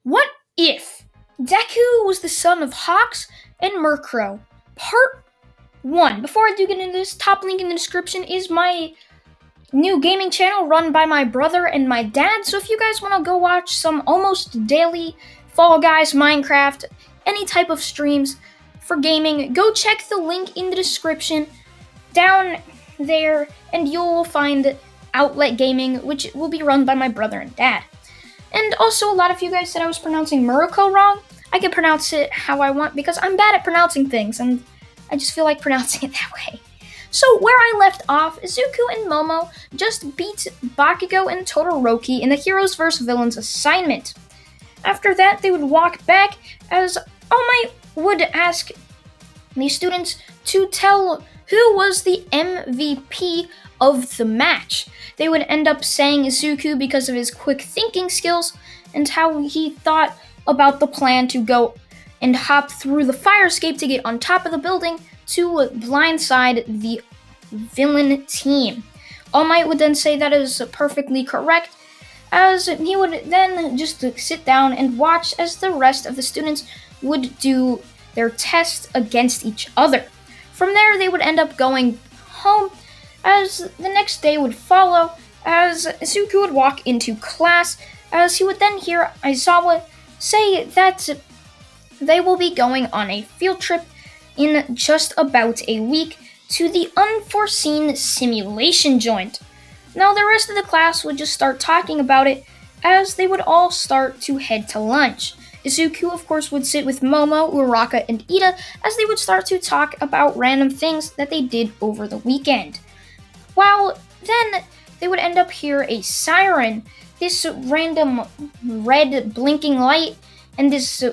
What if Deku was the son of Hawks and Murkrow? Part 1. Before I do get into this, top link in the description is my new gaming channel run by my brother and my dad. So if you guys want to go watch some almost daily Fall Guys, Minecraft, any type of streams for gaming, go check the link in the description down there and you'll find Outlet Gaming, which will be run by my brother and dad. And also, a lot of you guys said I was pronouncing Miruko wrong. I can pronounce it how I want because I'm bad at pronouncing things, and I just feel like pronouncing it that way. So, where I left off, Izuku and Momo just beat Bakugo and Todoroki in the Heroes vs. Villains assignment. After that, they would walk back as All Might would ask the students to tell who was the MVP of the match. They would end up saying Izuku because of his quick thinking skills and how he thought about the plan to go and hop through the fire escape to get on top of the building to blindside the villain team. All Might would then say that is perfectly correct, as he would then just sit down and watch as the rest of the students would do their tests against each other. From there, they would end up going home, as the next day would follow, as Izuku would walk into class, as he would then hear Aizawa say that they will be going on a field trip in just about a week to the unforeseen simulation joint. Now the rest of the class would just start talking about it as they would all start to head to lunch. Izuku, of course, would sit with Momo, Uraraka, and Ida as they would start to talk about random things that they did over the weekend. While then they would end up hear a siren, this random red blinking light, and this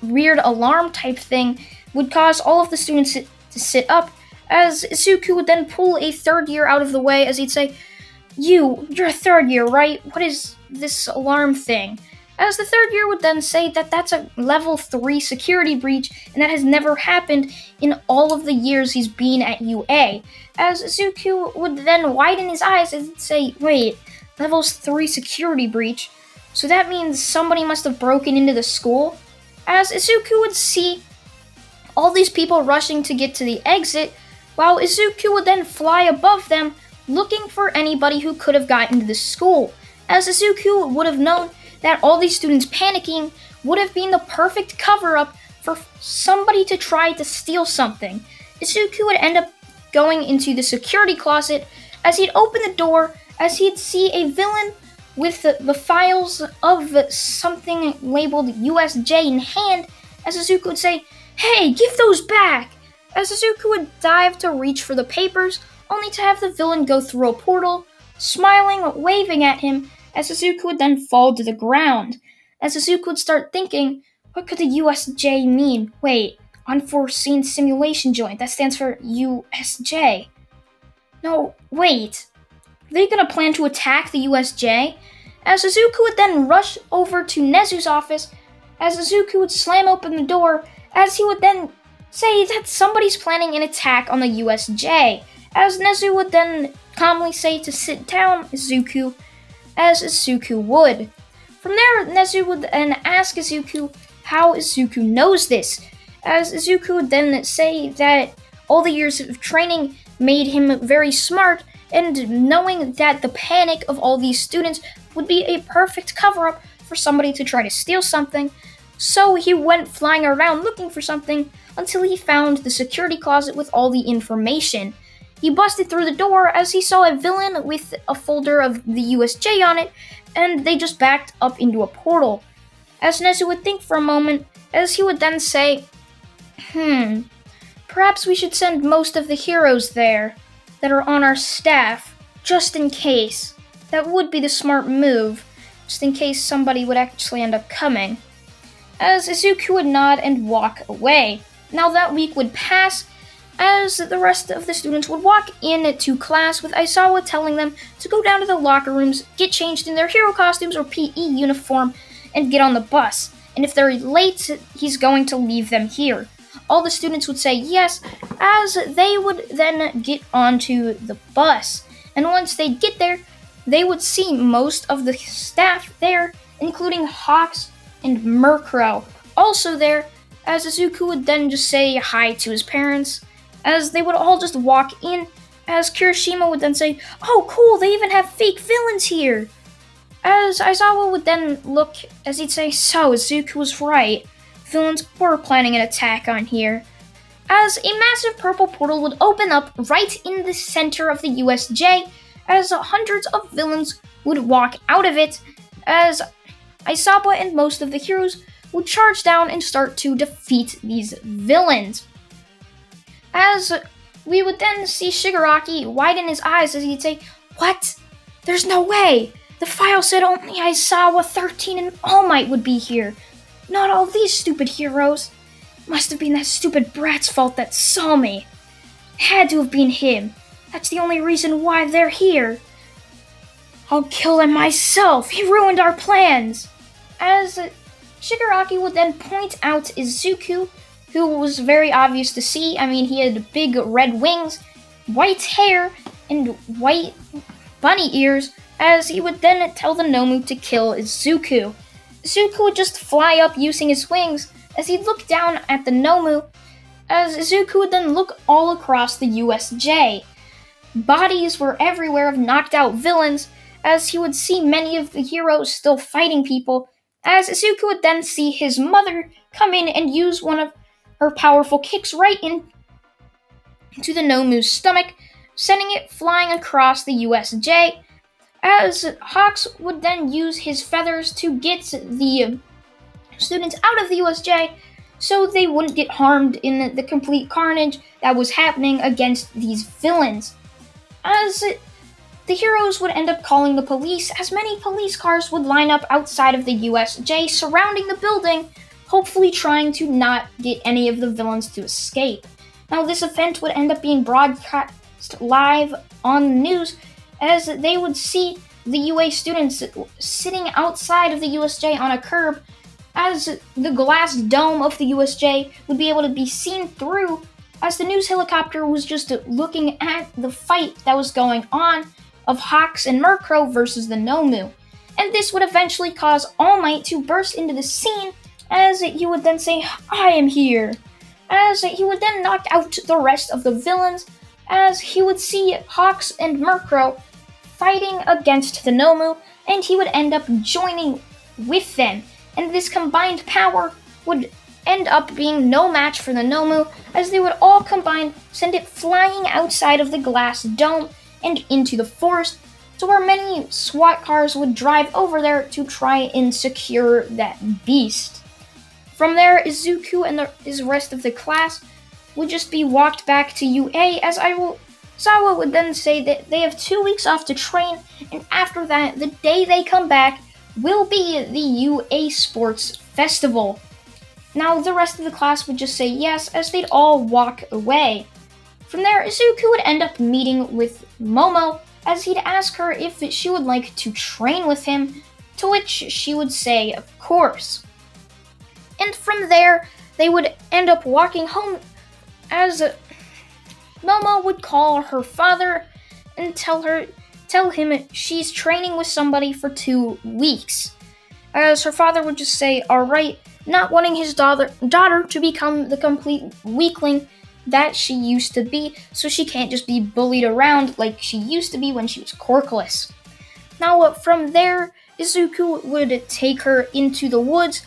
weird alarm type thing would cause all of the students to sit up, as Izuku would then pull a third year out of the way as he'd say, You're a third year, right? What is this alarm thing? As the third year would then say that that's a level 3 security breach and that has never happened in all of the years he's been at UA. As Izuku would then widen his eyes and say, wait, level 3 security breach? So that means somebody must have broken into the school? As Izuku would see all these people rushing to get to the exit, while Izuku would then fly above them looking for anybody who could have gotten into the school. As Izuku would have known that all these students panicking would have been the perfect cover-up for somebody to try to steal something. Izuku would end up going into the security closet as he'd open the door as he'd see a villain with the files of something labeled USJ in hand, as Izuku would say, Hey, give those back! As Izuku would dive to reach for the papers, only to have the villain go through a portal, smiling, waving at him, as Izuku would then fall to the ground. As Izuku would start thinking, what could the USJ mean? Wait, unforeseen simulation joint, that stands for USJ. No, wait. Are they gonna plan to attack the USJ? As Izuku would then rush over to Nezu's office, as Izuku would slam open the door, as he would then say that somebody's planning an attack on the USJ. As Nezu would then calmly say to sit down, Izuku, as Izuku would. From there, Nezu would then ask Izuku how Izuku knows this, as Izuku would then say that all the years of training made him very smart, and knowing that the panic of all these students would be a perfect cover-up for somebody to try to steal something, so he went flying around looking for something until he found the security closet with all the information. He busted through the door as he saw a villain with a folder of the USJ on it, and they just backed up into a portal. As Nezu would think for a moment, as he would then say, perhaps we should send most of the heroes there that are on our staff, just in case. That would be the smart move, just in case somebody would actually end up coming. As Izuku would nod and walk away. Now that week would pass, as the rest of the students would walk in to class with Aizawa telling them to go down to the locker rooms, get changed in their hero costumes or PE uniform, and get on the bus. And if they're late, he's going to leave them here. All the students would say yes, as they would then get onto the bus. And once they get there, they would see most of the staff there, including Hawks and Murkrow also there, as Izuku would then just say hi to his parents, as they would all just walk in, as Kirishima would then say, "Oh cool, they even have fake villains here!" As Aizawa would then look, as he'd say, "So, Izuku was right. Villains were planning an attack on here." As a massive purple portal would open up right in the center of the USJ, as hundreds of villains would walk out of it, as Aizawa and most of the heroes would charge down and start to defeat these villains. As we would then see Shigaraki widen his eyes as he'd say, "What? There's no way! The file said only Aizawa 13 and All Might would be here. Not all these stupid heroes. Must have been that stupid brat's fault that saw me. Had to have been him. That's the only reason why they're here. I'll kill him myself. He ruined our plans." As Shigaraki would then point out Izuku, who was very obvious to see. I mean, he had big red wings, white hair, and white bunny ears, as he would then tell the Nomu to kill Izuku. Izuku would just fly up using his wings, as he'd look down at the Nomu, as Izuku would then look all across the USJ. Bodies were everywhere of knocked out villains, as he would see many of the heroes still fighting people, as Izuku would then see his mother come in and use one of her powerful kicks right into the Nomu's stomach, sending it flying across the USJ, as Hawks would then use his feathers to get the students out of the USJ so they wouldn't get harmed in the complete carnage that was happening against these villains. As the heroes would end up calling the police, as many police cars would line up outside of the USJ surrounding the building, hopefully trying to not get any of the villains to escape. Now, this event would end up being broadcast live on the news, as they would see the UA students sitting outside of the USJ on a curb, as the glass dome of the USJ would be able to be seen through, as the news helicopter was just looking at the fight that was going on of Hawks and Murkrow versus the Nomu. And this would eventually cause All Might to burst into the scene, as he would then say, "I am here," as he would then knock out the rest of the villains, as he would see Hawks and Murkrow fighting against the Nomu, and he would end up joining with them. And this combined power would end up being no match for the Nomu, as they would all combine, send it flying outside of the glass dome and into the forest, to where many SWAT cars would drive over there to try and secure that beast. From there, Izuku and his rest of the class would just be walked back to UA, as Sawa would then say that they have 2 weeks off to train, and after that, the day they come back will be the UA Sports Festival. Now, the rest of the class would just say yes, as they'd all walk away. From there, Izuku would end up meeting with Momo, as he'd ask her if she would like to train with him, to which she would say, of course. And from there, they would end up walking home, as Momo would call her father and tell him she's training with somebody for 2 weeks. As her father would just say, alright, not wanting his daughter to become the complete weakling that she used to be, so she can't just be bullied around like she used to be when she was corkless. Now, from there, Izuku would take her into the woods,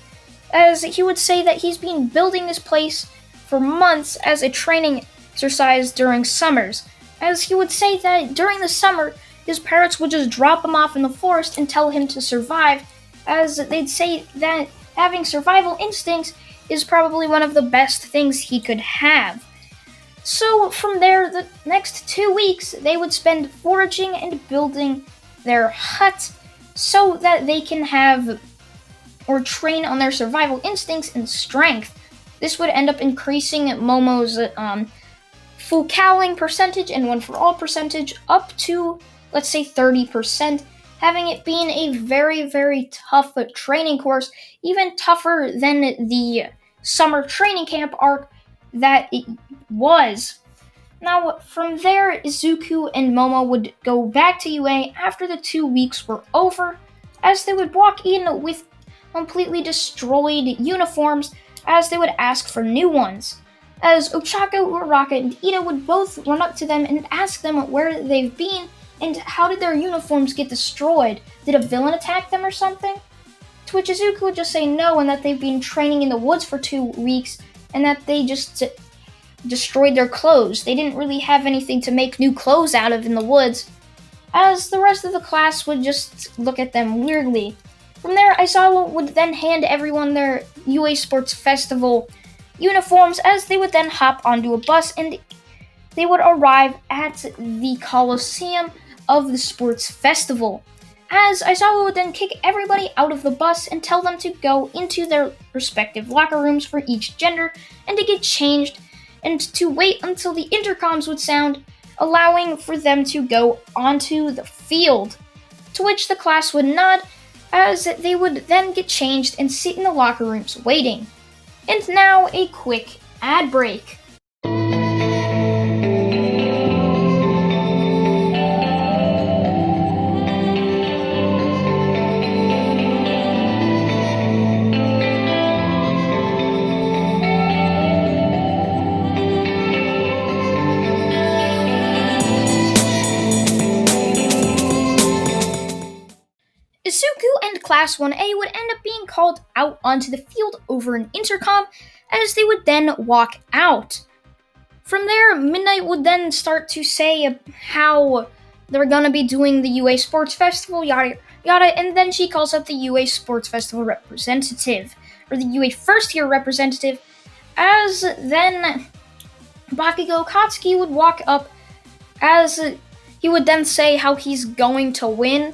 as he would say that he's been building this place for months as a training exercise during summers, as he would say that during the summer, his parents would just drop him off in the forest and tell him to survive, as they'd say that having survival instincts is probably one of the best things he could have. So from there, the next 2 weeks, they would spend foraging and building their hut so that they can have or train on their survival instincts and strength. This would end up increasing Momo's full cowling percentage and one for all percentage up to, let's say, 30%, having it being a very, very tough training course, even tougher than the summer training camp arc that it was. Now, from there, Izuku and Momo would go back to UA after the 2 weeks were over, as they would walk in with completely destroyed uniforms as they would ask for new ones. As Ochako, Uraraka, and Ida would both run up to them and ask them where they've been and how did their uniforms get destroyed. Did a villain attack them or something? To which Izuku would just say no, and that they've been training in the woods for 2 weeks and that they just destroyed their clothes. They didn't really have anything to make new clothes out of in the woods. As the rest of the class would just look at them weirdly. From there, Aizawa would then hand everyone their UA Sports Festival uniforms as they would then hop onto a bus and they would arrive at the Coliseum of the Sports Festival. As Aizawa would then kick everybody out of the bus and tell them to go into their respective locker rooms for each gender and to get changed and to wait until the intercoms would sound, allowing for them to go onto the field. To which the class would nod as they would then get changed and sit in the locker rooms waiting. And now a quick ad break. Izuku and Class 1A would end up being called out onto the field over an intercom as they would then walk out. From there, Midnight would then start to say how they're gonna be doing the UA Sports Festival, yada yada, and then she calls up the UA Sports Festival representative, or the UA first year representative, as then Bakugo Katsuki would walk up as he would then say how he's going to win.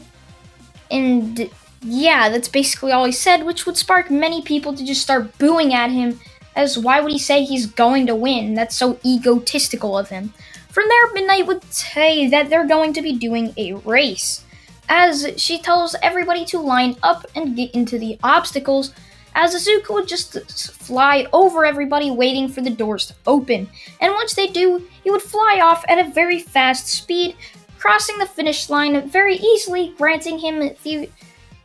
And yeah, that's basically all he said, which would spark many people to just start booing at him, as why would he say he's going to win? That's so egotistical of him. From there, Midnight would say that they're going to be doing a race, as she tells everybody to line up and get into the obstacles, as Izuku would just fly over everybody waiting for the doors to open. And once they do, he would fly off at a very fast speed, crossing the finish line very easily, granting him the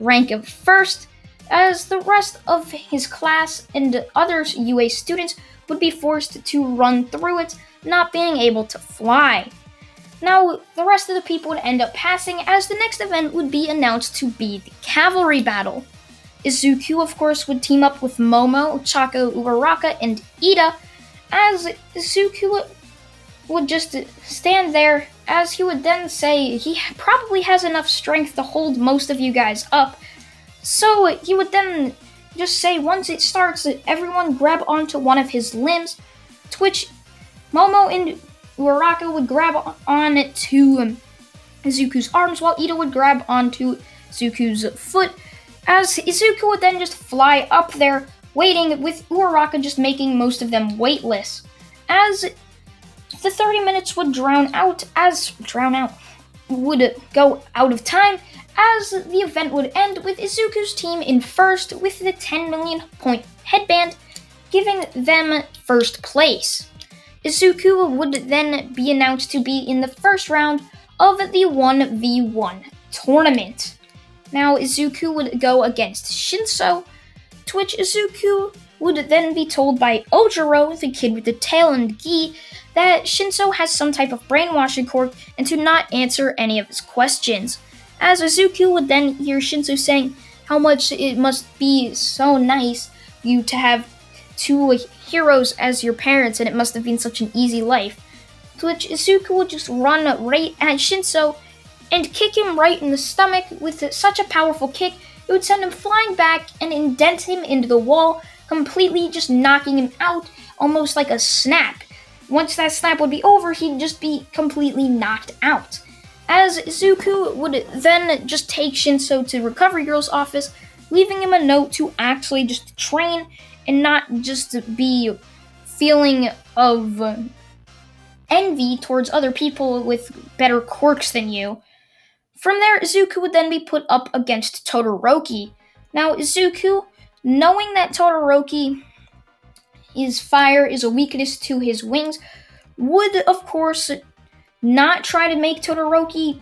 rank of first, as the rest of his class and other UA students would be forced to run through it, not being able to fly. Now, the rest of the people would end up passing, as the next event would be announced to be the cavalry battle. Izuku, of course, would team up with Momo, Chako, Uraraka, and Ida, as Izuku would just stand there, as he would then say he probably has enough strength to hold most of you guys up. So he would then just say once it starts, everyone grab onto one of his limbs, to which Momo and Uraraka would grab on to Izuku's arms, while Ida would grab onto Izuku's foot, as Izuku would then just fly up there, waiting, with Uraraka just making most of them weightless. As the 30 minutes would would go out of time, as the event would end with Izuku's team in first with the 10 million point headband, giving them first place. Izuku would then be announced to be in the first round of the 1v1 tournament. Now Izuku would go against Shinso, to which Izuku would then be told by Ojiro, the kid with the tail and gi, that Shinso has some type of brainwashing quirk and to not answer any of his questions. As Izuku would then hear Shinso saying how much it must be so nice you to have 2 heroes as your parents and it must have been such an easy life. To which Izuku would just run right at Shinso and kick him right in the stomach with such a powerful kick, it would send him flying back and indent him into the wall, completely just knocking him out, almost like a snap. Once that snap would be over, he'd just be completely knocked out. As Izuku would then just take Shinso to Recovery Girl's office, leaving him a note to actually just train and not just be feeling of envy towards other people with better quirks than you. From there, Izuku would then be put up against Todoroki. Now, Izuku, knowing that Todoroki, his fire is a weakness to his wings, would, of course, not try to make Todoroki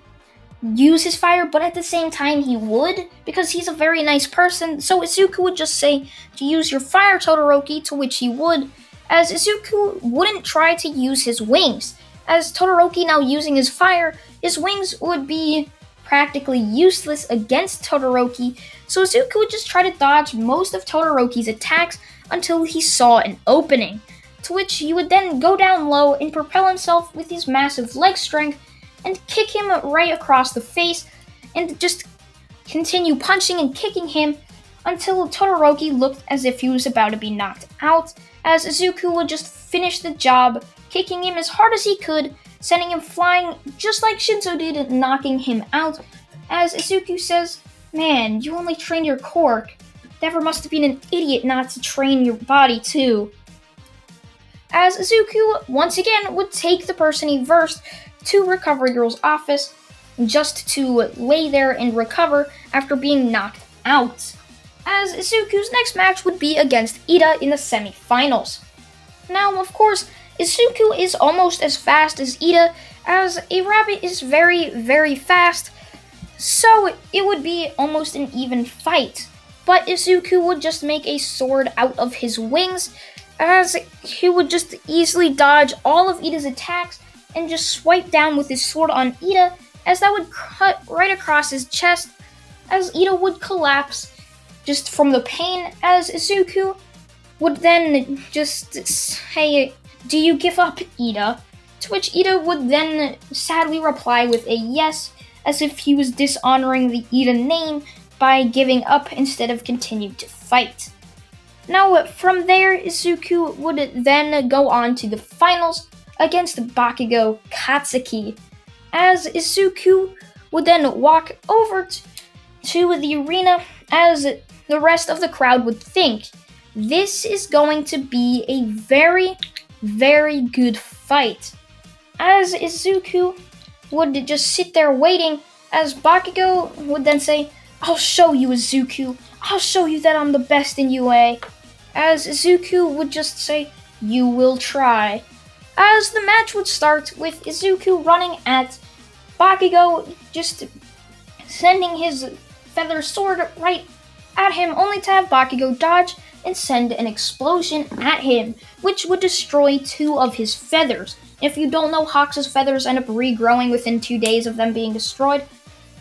use his fire, but at the same time he would, because he's a very nice person. So Izuku would just say to use your fire, Todoroki, to which he would, as Izuku wouldn't try to use his wings. As Todoroki now using his fire, his wings would be practically useless against Todoroki, so Izuku would just try to dodge most of Todoroki's attacks until he saw an opening, to which he would then go down low and propel himself with his massive leg strength and kick him right across the face and just continue punching and kicking him until Todoroki looked as if he was about to be knocked out, as Izuku would just finish the job, kicking him as hard as he could, sending him flying just like Shinzo did, knocking him out. As Izuku says, "Man, you only trained your core. Never must have been an idiot not to train your body too." As Izuku once again would take the person he versed to Recovery Girl's office just to lay there and recover after being knocked out. As Izuku's next match would be against Ida in the semi-finals. Now, of course, Izuku is almost as fast as Ida, as a rabbit is very, very fast, so it would be almost an even fight. But Izuku would just make a sword out of his wings, as he would just easily dodge all of Ida's attacks and just swipe down with his sword on Ida, as that would cut right across his chest, as Ida would collapse just from the pain, as Izuku would then just say, "Do you give up, Ida?" To which Ida would then sadly reply with a yes, as if he was dishonoring the Ida name by giving up instead of continuing to fight. Now, from there, Izuku would then go on to the finals against Bakugo Katsuki, as Izuku would then walk over to the arena, as the rest of the crowd would think this is going to be a very, very good fight. As Izuku would just sit there waiting, as Bakugo would then say, "I'll show you, Izuku. I'll show you that I'm the best in UA." As Izuku would just say, "You will try." As the match would start with Izuku running at Bakugo, just sending his feather sword right at him, only to have Bakugo dodge and send an explosion at him, which would destroy 2 of his feathers. If you don't know, Hawks' feathers end up regrowing within 2 days of them being destroyed,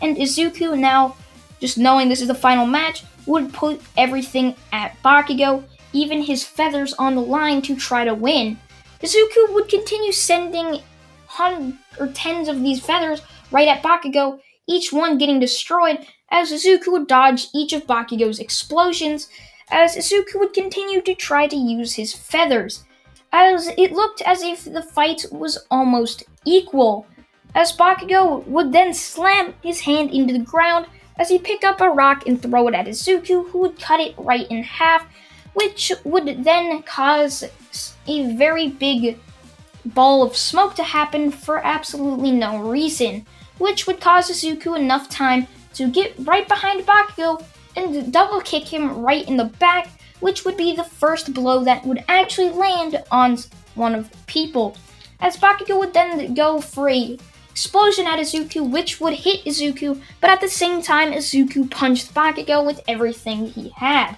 and Izuku, now just knowing this is the final match, would put everything at Bakugo, even his feathers on the line, to try to win. Izuku would continue sending tens of these feathers right at Bakugo, each one getting destroyed, as Izuku would dodge each of Bakugo's explosions, as Izuku would continue to try to use his feathers, as it looked as if the fight was almost equal, as Bakugo would then slam his hand into the ground as he picked up a rock and throw it at Izuku, who would cut it right in half, which would then cause a very big ball of smoke to happen for absolutely no reason, which would cause Izuku enough time to get right behind Bakugo and double kick him right in the back, which would be the first blow that would actually land on one of the people. As Bakugo would then go for a explosion at Izuku, which would hit Izuku, but at the same time, Izuku punched Bakugo with everything he had.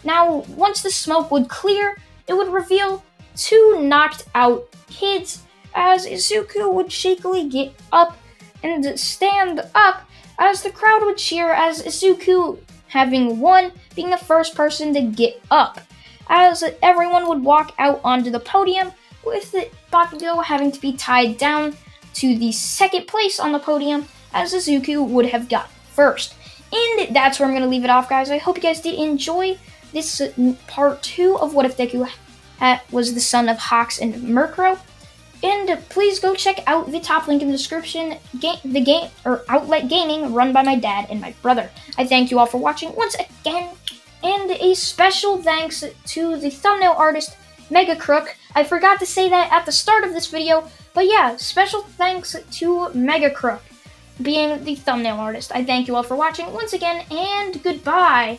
Now, once the smoke would clear, it would reveal 2 knocked out kids, as Izuku would shakily get up and stand up, as the crowd would cheer, as Izuku, having won, being the first person to get up, as everyone would walk out onto the podium, with Bakugo having to be tied down to the second place on the podium, as Izuku would have got first. And that's where I'm going to leave it off, guys. I hope you guys did enjoy this part 2 of What If Deku was the son of Hawks and Miruko. And please go check out the top link in the description, the game or Outlet Gaming, run by my dad and my brother. I thank you all for watching once again, and a special thanks to the thumbnail artist, Mega Crook. I forgot to say that at the start of this video, but yeah, special thanks to Mega Crook being the thumbnail artist. I thank you all for watching once again, and goodbye.